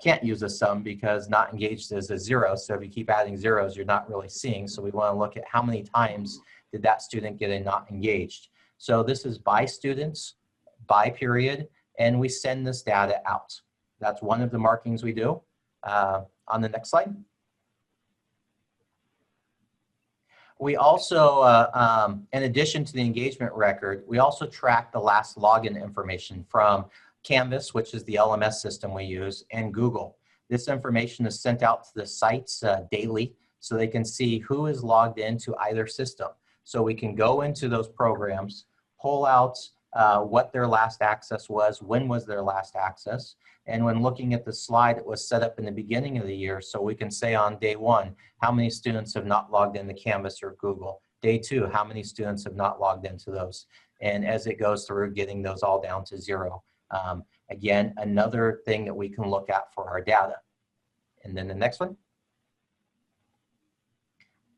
Can't use a sum because not engaged is a 0. So if you keep adding zeros, you're not really seeing. So we want to look at how many times did that student get a not engaged. So this is by students, by period, and we send this data out. That's one of the markings we do. On the next slide. We also, in addition to the engagement record, we also track the last login information from Canvas, which is the LMS system we use, and Google. This information is sent out to the sites daily so they can see who is logged into either system. So we can go into those programs, pull out what their last access was, when was their last access, and when looking at the slide, it was set up in the beginning of the year, so we can say on day 1, how many students have not logged into Canvas or Google. Day 2, how many students have not logged into those. And as it goes through, getting those all down to 0. Again, another thing that we can look at for our data. And then the next one.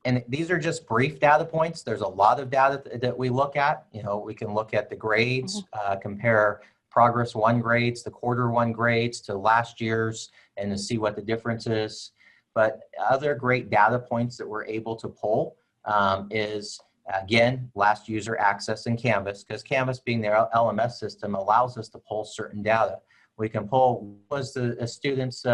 And these are just brief data points. There's a lot of data that we look at. We can look at the grades, compare progress 1 grades, the quarter 1 grades to last year's, and to see what the difference is. But other great data points that we're able to pull is, again, last user access in Canvas, because Canvas being their LMS system allows us to pull certain data. We can pull, was the students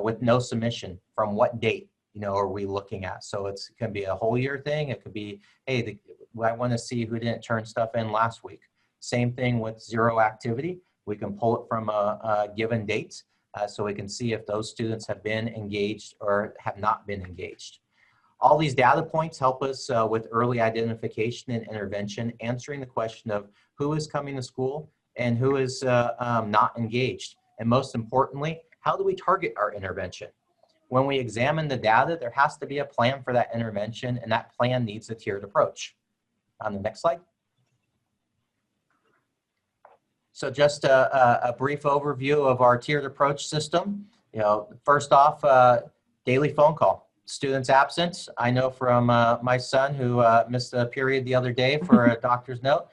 with no submission from what date, are we looking at? So it can be a whole year thing. It could be, hey, I want to see who didn't turn stuff in last week. Same thing with 0 activity. We can pull it from a given date so we can see if those students have been engaged or have not been engaged. All these data points help us with early identification and intervention, answering the question of who is coming to school and who is not engaged. And most importantly, how do we target our intervention? When we examine the data, there has to be a plan for that intervention, and that plan needs a tiered approach. On the next slide. So just a brief overview of our tiered approach system. You know, first off, daily phone call. Students absent. I know from my son who missed a period the other day for a doctor's note.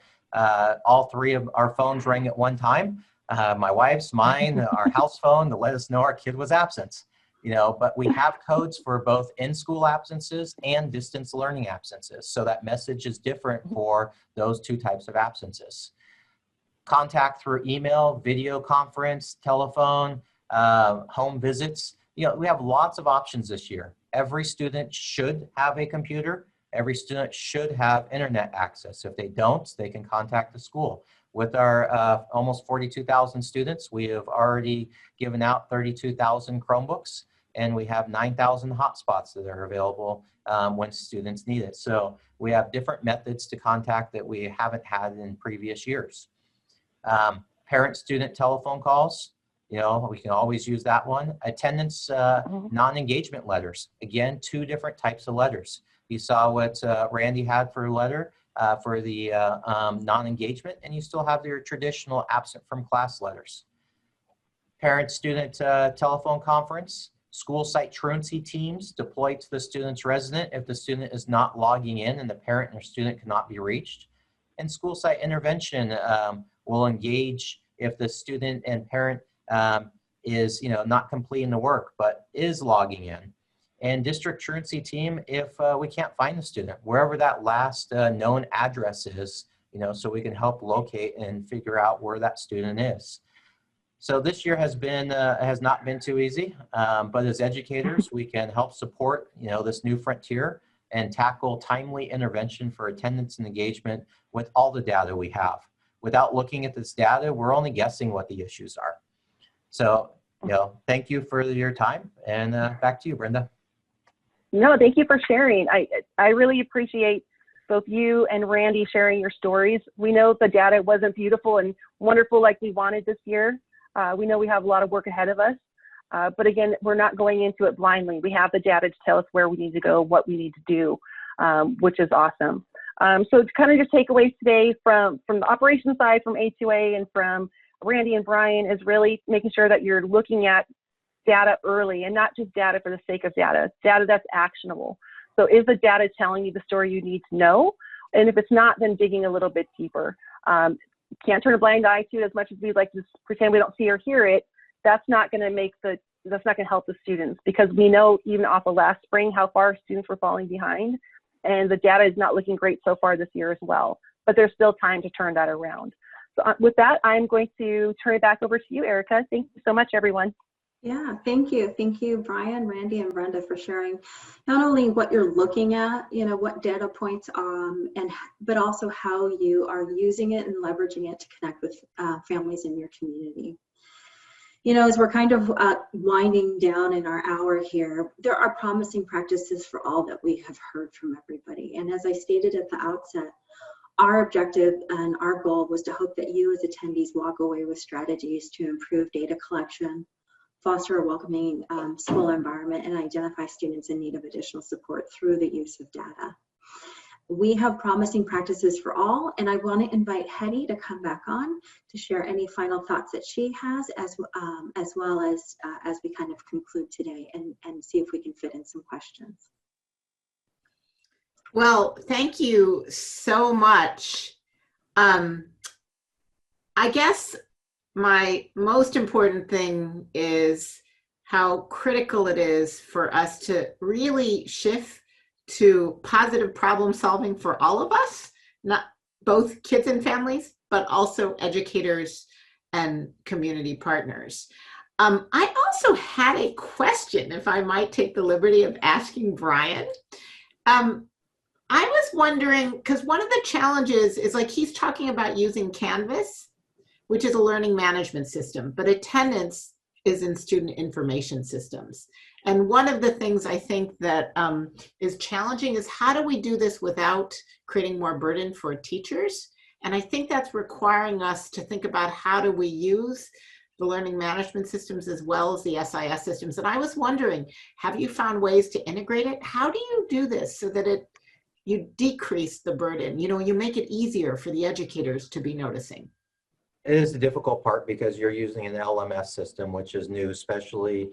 All three of our phones rang at one time. My wife's, mine, our house phone, to let us know our kid was absent. You know, but we have codes for both in-school absences and distance learning absences. So that message is different for those two types of absences. Contact through email, video conference, telephone, home visits. You know, we have lots of options this year. Every student should have a computer. Every student should have internet access. If they don't, they can contact the school. With our almost 42,000 students, we have already given out 32,000 Chromebooks, and we have 9,000 hotspots that are available when students need it. So we have different methods to contact that we haven't had in previous years. Parent-student telephone calls, you know, we can always use that one. Attendance non-engagement letters. Again, two different types of letters. You saw what Randy had for a letter for the non-engagement, and you still have your traditional absent from class letters. Parent-student telephone conference. School site truancy teams deployed to the student's resident if the student is not logging in and the parent or student cannot be reached. And school site intervention will engage if the student and parent is, you know, not completing the work but is logging in. And district truancy team if we can't find the student, wherever that last known address is, you know, so we can help locate and figure out where that student is. So this year has not been too easy, but as educators, we can help support, you know, this new frontier and tackle timely intervention for attendance and engagement with all the data we have. Without looking at this data, we're only guessing what the issues are. So, you know, thank you for your time, and back to you, Brenda. No, thank you for sharing. I really appreciate both you and Randy sharing your stories. We know the data wasn't beautiful and wonderful like we wanted this year. We know we have a lot of work ahead of us, but again, we're not going into it blindly. We have the data to tell us where we need to go, what we need to do, which is awesome. So to kind of just takeaways today from the operations side, from A2A and from Randy and Brian, is really making sure that you're looking at data early and not just data for the sake of data that's actionable. So is the data telling you the story you need to know? And if it's not, then digging a little bit deeper. Can't turn a blind eye to it as much as we'd like to pretend we don't see or hear it. That's not going to help the students, because we know even off of last spring how far students were falling behind, and the data is not looking great so far this year as well. But there's still time to turn that around. So with that, I'm going to turn it back over to you, Erica. Thank you so much, everyone. Yeah, thank you. Thank you, Brian, Randy, and Brenda, for sharing not only what you're looking at, you know, what data points, but also how you are using it and leveraging it to connect with families in your community. You know, as we're kind of winding down in our hour here, there are promising practices for all that we have heard from everybody. And as I stated at the outset, our objective and our goal was to hope that you as attendees walk away with strategies to improve data collection, foster a welcoming school environment, and identify students in need of additional support through the use of data. We have promising practices for all, and I want to invite Hedy to come back on to share any final thoughts that she has, as well as we kind of conclude today and see if we can fit in some questions. Well, thank you so much. I guess my most important thing is how critical it is for us to really shift to positive problem solving for all of us, not both kids and families, but also educators and community partners. I also had a question, if I might take the liberty of asking Brian. I was wondering, because one of the challenges is, like, he's talking about using Canvas, which is a learning management system, but attendance is in student information systems. And one of the things I think that is challenging is, how do we do this without creating more burden for teachers? And I think that's requiring us to think about how do we use the learning management systems as well as the SIS systems. And I was wondering, have you found ways to integrate it? How do you do this so that you decrease the burden? You know, you make it easier for the educators to be noticing. It is the difficult part because you're using an LMS system, which is new, especially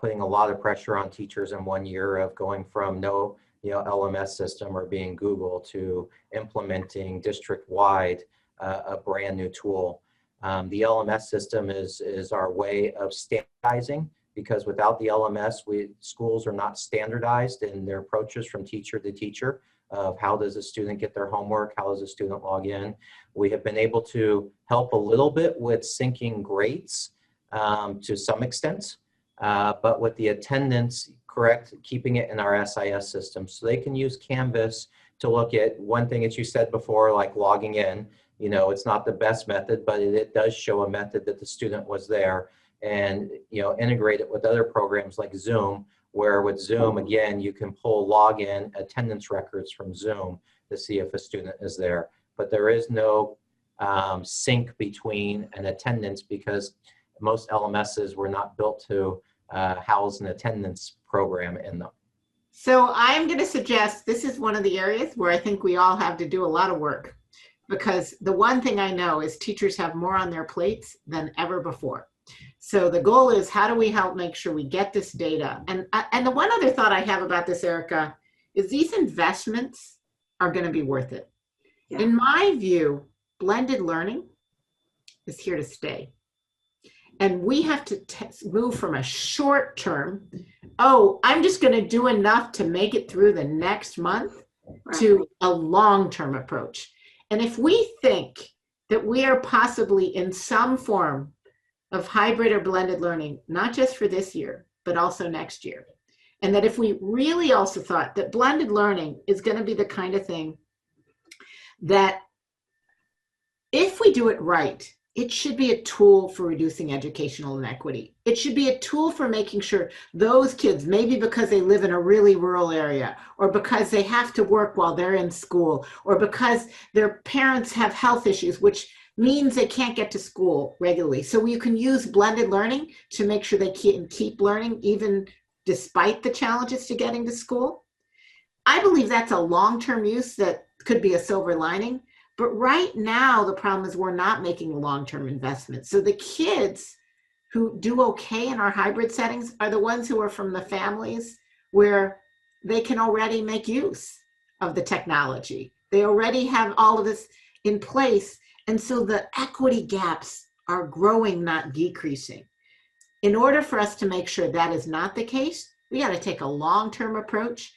putting a lot of pressure on teachers in 1 year of going from no LMS system or being Google to implementing district-wide a brand new tool. The LMS system is our way of standardizing, because without the LMS, schools are not standardized in their approaches from teacher to teacher of how does a student get their homework, how does a student log in. We have been able to help a little bit with syncing grades to some extent, but with the attendance, correct, keeping it in our SIS system. So they can use Canvas to look at one thing that you said before, like logging in. It's not the best method, but it does show a method that the student was there, and integrate it with other programs like Zoom, where with Zoom, again, you can pull login attendance records from Zoom to see if a student is there. But there is no sync between an attendance, because most LMSs were not built to house an attendance program in them. So I'm going to suggest this is one of the areas where I think we all have to do a lot of work, because the one thing I know is teachers have more on their plates than ever before. So the goal is, how do we help make sure we get this data? And the one other thought I have about this, Erica, is these investments are going to be worth it. Yeah. In my view, blended learning is here to stay. And we have to move from a short term, oh, I'm just going to do enough to make it through the next month, right, to a long-term approach. And if we think that we are possibly in some form of hybrid or blended learning, not just for this year, but also next year, and that if we really also thought that blended learning is going to be the kind of thing that, if we do it right, it should be a tool for reducing educational inequity. It should be a tool for making sure those kids, maybe because they live in a really rural area, or because they have to work while they're in school, or because their parents have health issues, which means they can't get to school regularly. So you can use blended learning to make sure they can keep learning even despite the challenges to getting to school. I believe that's a long-term use that could be a silver lining. But right now, the problem is we're not making a long-term investment. So the kids who do okay in our hybrid settings are the ones who are from the families where they can already make use of the technology. They already have all of this in place. And so the equity gaps are growing, not decreasing. In order for us to make sure that is not the case, we got to take a long-term approach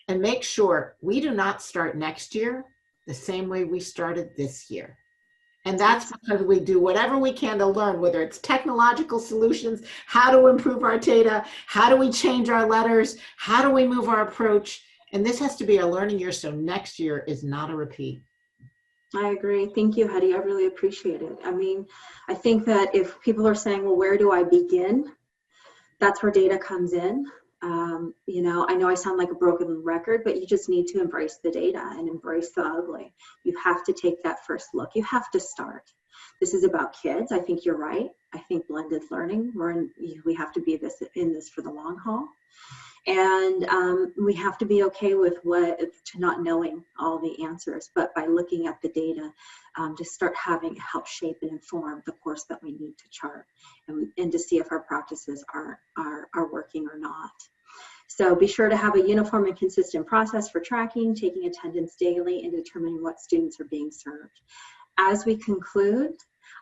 and make sure we do not start next year the same way we started this year. And that's because we do whatever we can to learn, whether it's technological solutions, how to improve our data, how do we change our letters, how do we move our approach. And this has to be a learning year, so next year is not a repeat. I agree. Thank you, Hedy. I really appreciate it. I mean, I think that if people are saying, well, where do I begin? That's where data comes in. I know I sound like a broken record, but you just need to embrace the data and embrace the ugly. You have to take that first look. You have to start. This is about kids. I think you're right. I think blended learning, we have to be in this for the long haul. And we have to be okay with to not knowing all the answers, but by looking at the data, to start having it help shape and inform the course that we need to chart, and to see if our practices are working or not. So be sure to have a uniform and consistent process for tracking, taking attendance daily, and determining what students are being served. As we conclude,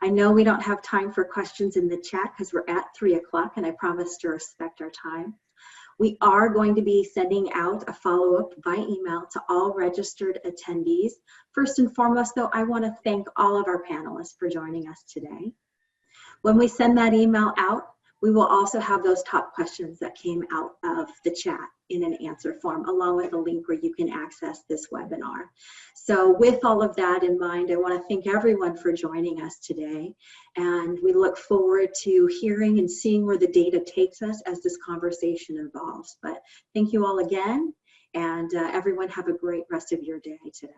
I know we don't have time for questions in the chat because we're at 3 o'clock, and I promise to respect our time. We are going to be sending out a follow-up by email to all registered attendees. First and foremost, though, I want to thank all of our panelists for joining us today. When we send that email out, we will also have those top questions that came out of the chat in an answer form, along with a link where you can access this webinar. So with all of that in mind, I want to thank everyone for joining us today. And we look forward to hearing and seeing where the data takes us as this conversation evolves. But thank you all again, and everyone have a great rest of your day today.